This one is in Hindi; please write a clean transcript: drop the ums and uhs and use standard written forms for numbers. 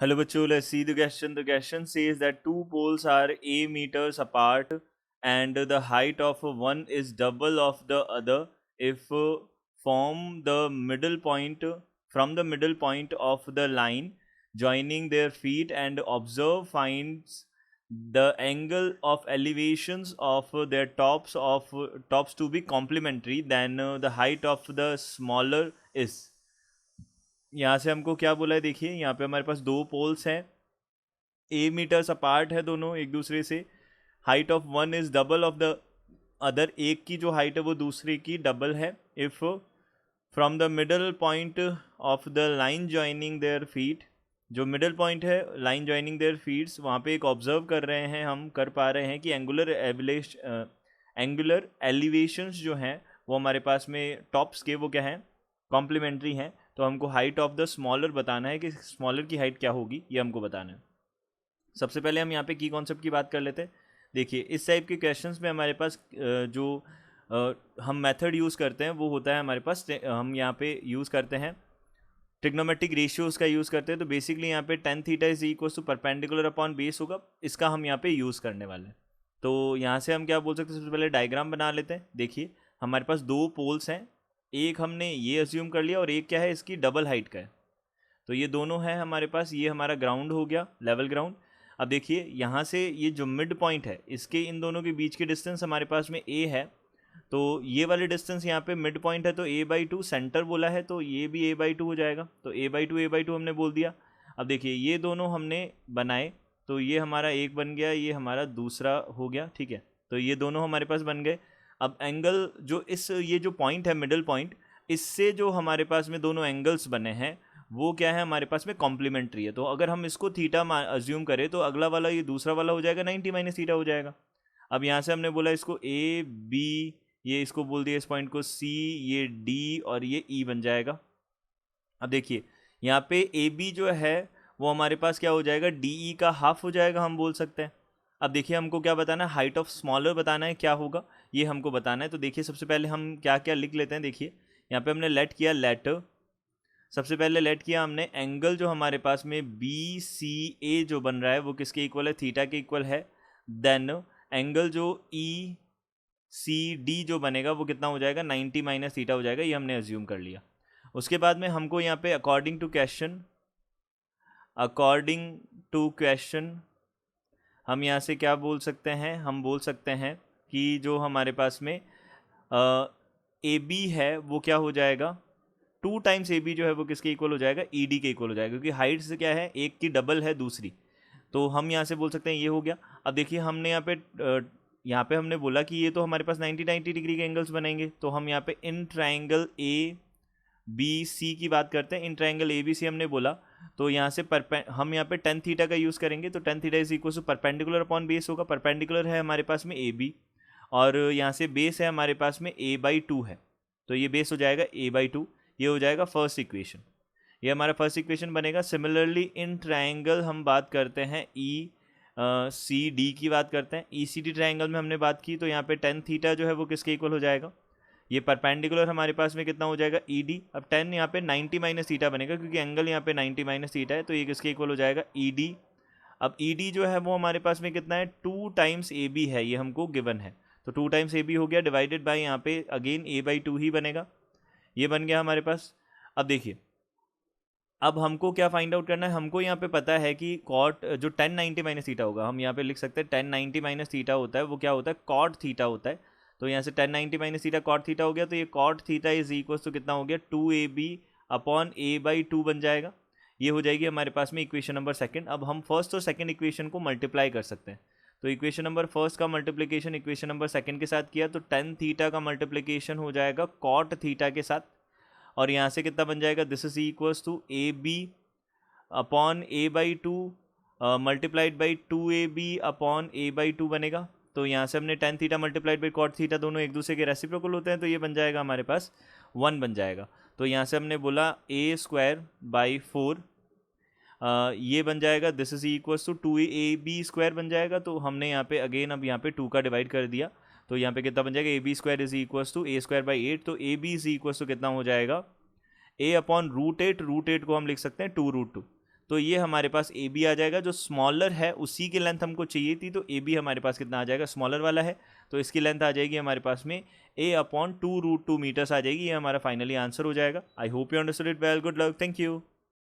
Hello bachcho, let's see the question. The question says that two poles are a meters apart and the height of one is double of the other if form the middle point from the middle point of the line joining their feet and observe finds the angle of elevations of their tops to be complementary then the height of the smaller is. यहाँ से हमको क्या बोला है, देखिए यहाँ पे हमारे पास दो पोल्स हैं, ए मीटर्स अपार्ट है दोनों एक दूसरे से, height of one is double of the other, एक की जो हाइट है वो दूसरे की डबल है if from the middle point of the line joining their feet, जो मिडल पॉइंट है लाइन जॉइनिंग देयर फीट्स वहाँ पे एक ऑब्जर्व कर रहे हैं, हम कर पा रहे हैं कि एंगुलर एलिवेशंस जो हैं वो हमारे पास में टॉप्स के वो क्या हैं, कॉम्प्लीमेंट्री हैं। तो हमको हाइट ऑफ द स्मॉलर बताना है कि स्मॉलर की हाइट क्या होगी, ये हमको बताना है। सबसे पहले हम यहाँ पे की कॉन्सेप्ट की बात कर लेते हैं। देखिए इस टाइप के क्वेश्चंस में हमारे पास जो हम मेथड यूज़ करते हैं वो होता है हमारे पास, हम यहाँ पे यूज़ करते हैं ट्रिग्नोमेट्रिक रेशियोज़ का यूज़ करते हैं। तो बेसिकली यहाँ पे tan theta is equal to perpendicular upon base होगा, इसका हम यहाँ पे यूज़ करने वाले हैं। तो यहाँ से हम क्या बोल सकते हैं, सबसे पहले डायग्राम बना लेते हैं। देखिए हमारे पास दो पोल्स हैं, एक हमने ये अज्यूम कर लिया और एक क्या है इसकी डबल हाइट का है। तो ये दोनों है हमारे पास, ये हमारा ग्राउंड हो गया, लेवल ग्राउंड। अब देखिए यहाँ से ये जो मिड पॉइंट है इसके इन दोनों के बीच की डिस्टेंस हमारे पास में ए है, तो ये वाली डिस्टेंस यहाँ पे मिड पॉइंट है तो a/2, सेंटर बोला है तो ये भी a/2 हो जाएगा, तो a/2 हमने बोल दिया। अब देखिए ये दोनों हमने बनाए, तो ये हमारा एक बन गया, ये हमारा दूसरा हो गया, ठीक है। तो ये दोनों हमारे पास बन गए। अब एंगल जो ये जो पॉइंट है मिडल पॉइंट, इससे जो हमारे पास में दोनों एंगल्स बने हैं वो क्या है हमारे पास में कॉम्प्लीमेंट्री है। तो अगर हम इसको थीटा अज्यूम करें तो अगला वाला ये दूसरा वाला हो जाएगा 90 माइनस थीटा हो जाएगा। अब यहाँ से हमने बोला इसको ए बी, ये इसको बोल दिया इस पॉइंट को सी, ये डी और ये ई बन जाएगा। अब देखिए यहाँ पे ए बी जो है वो हमारे पास क्या हो जाएगा, डी ई का हाफ हो जाएगा हम बोल सकते हैं। अब देखिए हमको क्या बताना है, हाइट ऑफ स्मॉलर बताना है, क्या होगा ये हमको बताना है। तो देखिए सबसे पहले हम क्या क्या लिख लेते हैं। देखिए यहाँ पे हमने लेट किया, लेट सबसे पहले लेट किया हमने एंगल जो हमारे पास में बी सी ए जो बन रहा है वो किसके इक्वल है, थीटा के इक्वल है। देन एंगल जो ई सी डी जो बनेगा वो कितना हो जाएगा, 90 माइनस थीटा हो जाएगा, ये हमने अज्यूम कर लिया। उसके बाद में हमको यहाँ पे अकॉर्डिंग टू क्वेश्चन हम यहाँ से क्या बोल सकते हैं, हम बोल सकते हैं कि जो हमारे पास में ए बी है वो क्या हो जाएगा, 2 टाइम्स ए बी जो है वो किसके इक्वल हो जाएगा, ई डी के इक्वल हो जाएगा, क्योंकि हाइट से क्या है एक की डबल है दूसरी। तो हम यहाँ से बोल सकते हैं ये हो गया। अब देखिए हमने यहाँ पे हमने बोला कि ये तो हमारे पास 90 डिग्री के एंगल्स बनेंगे, तो हम यहाँ पे in triangle A B C की बात करते हैं। In triangle A B C हमने बोला, तो यहाँ से हम यहाँ पे टेन थीटा का यूज़ करेंगे, तो tan theta is equal to perpendicular upon base होगा। परपेंडिकुलर है हमारे पास में ए बी और यहाँ से बेस है हमारे पास में a/2 है, तो ये बेस हो जाएगा a/2, ये हो जाएगा फर्स्ट इक्वेशन, ये हमारा फर्स्ट इक्वेशन बनेगा। सिमिलरली इन ट्राइंगल हम बात करते हैं ई सी डी की बात करते हैं। ई सी डी ट्राइंगल में हमने बात की, तो यहाँ पे टेन थीटा जो है वो किसके इक्वल हो जाएगा, ये परपेंडिकुलर हमारे पास में कितना हो जाएगा, ई डी। अब टेन यहाँ पे 90 माइनस थीटा बनेगा, क्योंकि एंगल यहाँ पे 90 माइनस थीटा है, तो ये किसके इक्वल हो जाएगा, ई डी। अब ई डी जो है वो हमारे पास में कितना है, 2 टाइम्स ए बी है, ये हमको गिवन है, तो 2 टाइम्स ए बी हो गया, डिवाइडेड बाई यहाँ पे अगेन a/2 ही बनेगा, ये बन गया हमारे पास। अब देखिए अब हमको क्या फाइंड आउट करना है, हमको यहाँ पे पता है कि कॉट जो 1090 माइनस थीटा होगा, हम यहाँ पे लिख सकते हैं 1090 माइनस थीटा होता है वो क्या होता है, कॉट थीटा होता है। तो यहाँ से 1090 माइनस थीटा कॉट थीटा हो गया, तो ये cot theta is equal to कितना हो गया, 2ab अपॉन a/2 बन जाएगा। ये हो जाएगी हमारे पास में इक्वेशन नंबर सेकंड। अब हम फर्स्ट और सेकंड इक्वेशन को मल्टीप्लाई कर सकते हैं। तो इक्वेशन नंबर फर्स्ट का मल्टीप्लिकेशन इक्वेशन नंबर सेकंड के साथ किया, तो टेन थीटा का मल्टीप्लिकेशन हो जाएगा कॉट थीटा के साथ, और यहाँ से कितना बन जाएगा, this is equals to a b upon a/2 multiplied by 2ab upon a/2 बनेगा। तो यहाँ से हमने tan theta multiplied by cot theta दोनों एक दूसरे के रेसिप्रोकल होते हैं, तो ये बन जाएगा हमारे पास 1 बन जाएगा। तो यहाँ से हमने बोला a²/4 ये बन जाएगा, this is equals to 2ab² बन जाएगा। तो हमने यहाँ पे अगेन अब यहाँ पे 2 का डिवाइड कर दिया, तो यहाँ पे कितना बन जाएगा, ab² is equals to a²/8, तो ab इज इक्वल्स टू कितना हो जाएगा, a अपॉन √8, √8 को हम लिख सकते हैं 2√2। तो ये हमारे पास ए बी आ जाएगा, जो स्मॉलर है उसी की लेंथ हमको चाहिए थी, तो ए बी हमारे पास कितना आ जाएगा, स्मॉलर वाला है, तो इसकी लेंथ आ जाएगी हमारे पास में a/2 √2 मीटर्स आ जाएगी। ये हमारा फाइनली आंसर हो जाएगा। I hope you understood it well. Good luck, thank you.